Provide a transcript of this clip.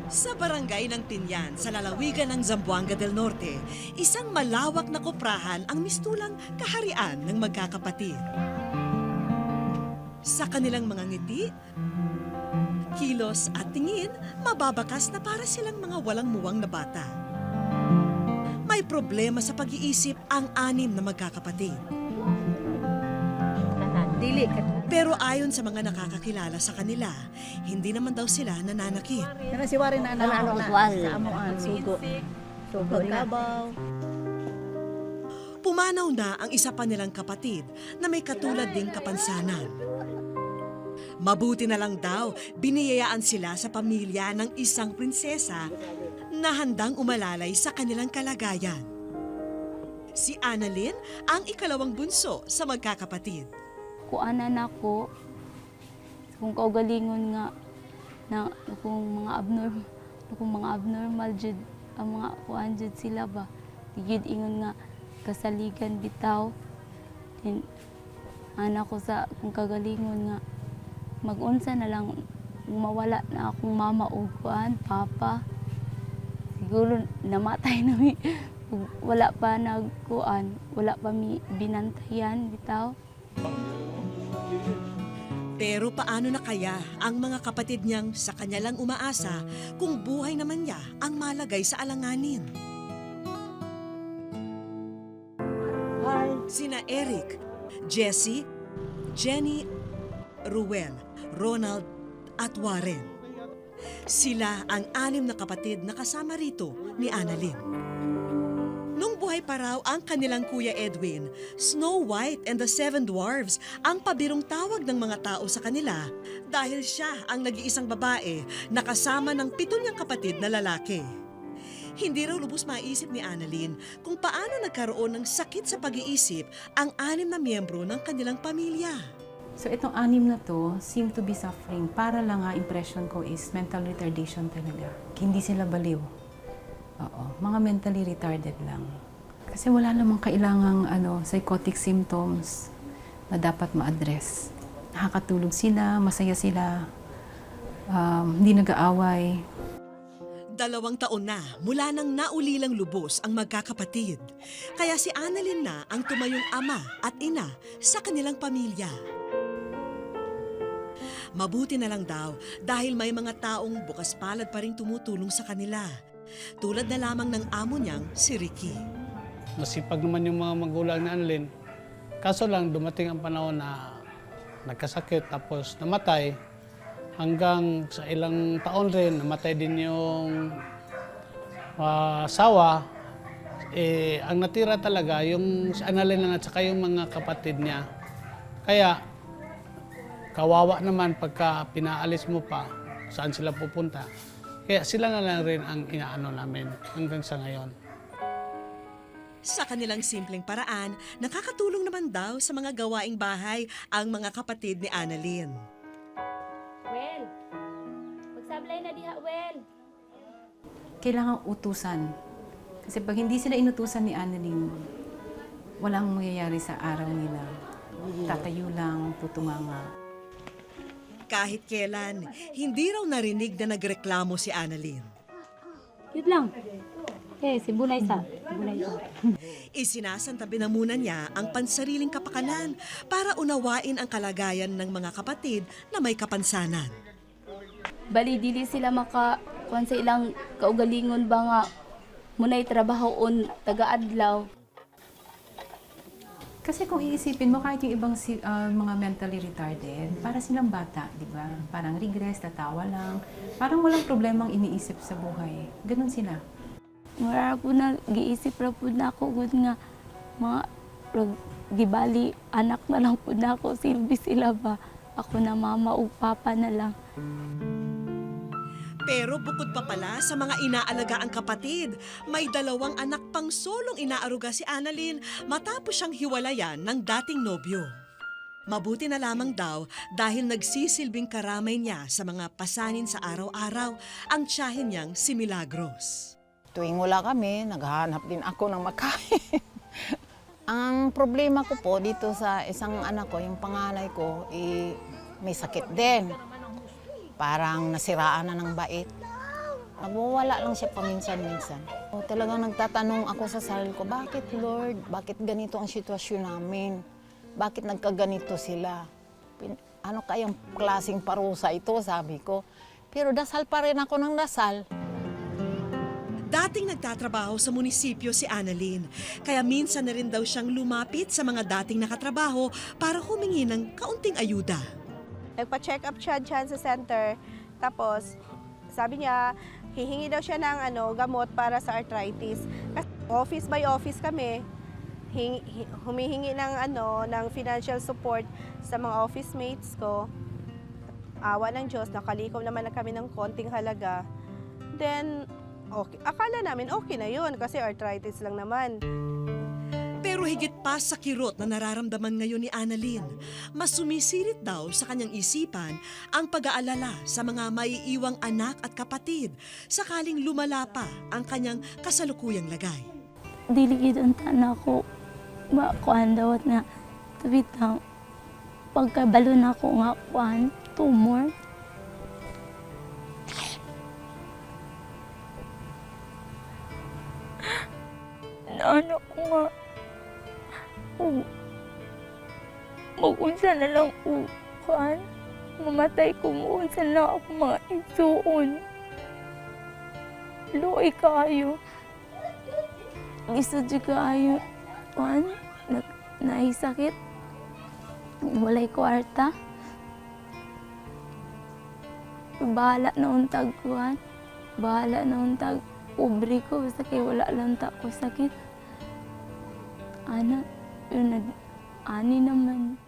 Sa barangay ng Tinyan, sa lalawigan ng Zamboanga del Norte, isang malawak na koprahan ang mistulang kaharian ng magkakapatid. Sa kanilang mga ngiti, kilos at tingin, mababakas na para silang mga walang muwang na bata. May problema sa pag-iisip ang anim na magkakapatid. Dili ka. Pero ayon sa mga nakakakilala sa kanila, hindi naman daw sila nananakit. Kana si Wari na Ano, na tuwal. sa amuan sugo. Sugo kabaw. Pumanaw na ang isa pa nilang kapatid na may katulad ding kapansanan. Mabuti na lang daw, biniyayaan sila sa pamilya ng isang prinsesa na handang umalalay sa kanilang kalagayan. Si Annalyn ang ikalawang bunso sa magkakapatid. Kuanan ako kung kaugalingon nga na kung mga abnormal jud ang mga kuan jud sila ba tigid ingon nga kasaligan bitaw din ana ko sa kung kagalingon nga mag-unsa na lang mawala na akong mama ug kuan papa siguro namatay na mi wala pa nagkuan wala pa mi binantayan bitaw. Pero paano na kaya ang mga kapatid niyang sa kanya lang umaasa kung buhay naman niya ang malagay sa alanganin? Sina Eric, Jessie, Jenny, Ruel, Ronald at Warren. Sila ang anim na kapatid na kasama rito ni Annalyn. Nung buhay pa raw ang kanilang kuya Edwin, Snow White and the Seven Dwarfs ang pabirong tawag ng mga tao sa kanila dahil siya ang nag-iisang babae na kasama ng 7 niyang kapatid na lalaki. Hindi raw lubos maisip ni Annalyn kung paano nagkaroon ng sakit sa pag-iisip ang 6 na miyembro ng kanilang pamilya. So itong 6 na to seem to be suffering. Para lang impression ko is mental retardation talaga. Hindi sila baliw. Oo, mga mentally retarded lang. Kasi wala namang kailangang psychotic symptoms na dapat ma-address. Nakakatulog sila, masaya sila, hindi nag-aaway. 2 taon na mula nang naulilang lubos ang magkakapatid. Kaya si Annalyn na ang tumayong ama at ina sa kanilang pamilya. Mabuti na lang daw dahil may mga taong bukas palad pa rin tumutulong sa kanila. Tulad na lamang ng amo niyang si Ricky. Masipag naman yung mga magulang ni Annalyn. Kaso lang dumating ang panahon na nagkasakit tapos namatay. Hanggang sa ilang taon rin, namatay din yung asawa. Ang natira talaga yung si Annalyn lang at saka yung mga kapatid niya. Kaya kawawa naman pagka pinaalis mo pa saan sila pupunta. Kaya sila na lang rin ang inaano namin hanggang sa ngayon. Sa kanilang simpleng paraan, nakakatulong naman daw sa mga gawaing bahay ang mga kapatid ni Annalyn. Well, magsablay na diha, well. Kailangang utusan. Kasi pag hindi sila inutusan ni Annalyn, walang mangyayari sa araw nila. Tatayo lang, tutunganga. Kahit kailan, hindi raw narinig na nagreklamo si Annalyn. Yun lang. Si Bunay sa. Isinasantabi na muna niya ang pansariling kapakanan para unawain ang kalagayan ng mga kapatid na may kapansanan. Bali, dili sila kuan sa ilang kaugalingon ba nga munay trabahoon taga-adlaw. Kasi kung iisipin mo, kahit yung ibang mga mentally retarded, para silang bata, di ba? Parang regress, tatawa lang. Parang walang problemang iniisip sa buhay. Ganun sila. Mara po na, giisip ra po na ako, good nga, mga, di bali, anak na lang po na ako, silbi sila ba? Ako na mama o papa na lang. Pero bukod pa pala sa mga inaalagaang kapatid, may 2 anak pang solong inaaruga si Annalyn matapos siyang hiwalayan ng dating nobyo. Mabuti na lamang daw dahil nagsisilbing karamay niya sa mga pasanin sa araw-araw ang tiyahin niyang si Milagros. Tuwing wala kami, naghahanap din ako ng makain. Ang problema ko po dito sa isang anak ko, yung panganay ko, may sakit din. Parang nasiraan na ng bait. Nagwawala lang siya paminsan-minsan. O, talagang nagtatanong ako sa sarili ko, bakit Lord? Bakit ganito ang sitwasyon namin? Bakit nagkaganito sila? Ano kayang klaseng parusa ito, sabi ko. Pero dasal pa rin ako ng dasal. Dating nagtatrabaho sa munisipyo si Annalyn, kaya minsan na rin daw siyang lumapit sa mga dating nakatrabaho para humingi ng kaunting ayuda. Nagpa-check up siya dyan sa center. Tapos, sabi niya, hihingi daw siya ng gamot para sa arthritis. Kasi office by office kami, humihingi ng financial support sa mga office mates ko. Awa ng Diyos, nakalikom naman na kami ng konting halaga. Then, okay. Akala namin okay na yun kasi arthritis lang naman. Pero higit pa sa kirot na nararamdaman ngayon ni Annalyn, mas sumisirit daw sa kanyang isipan ang pag-aalala sa mga maiiwang anak at kapatid sakaling lumala pa ang kanyang kasalukuyang lagay. Dili gid unta na ako kuan dawat nga tabitang pagkabalo na ako nga kuan tumor. Ano ko nga mag-unsa na lang ko kuan mamatay ko unsa na ako mga igsuon. Luoy kaayo. Lisod jud kaayo. Kuan, naisakit. Walay kwarta. Bahala na untag kuan. Bahala na untag pobre ko basta kay wala lang ta ko sakit. Ana, yun ani naman.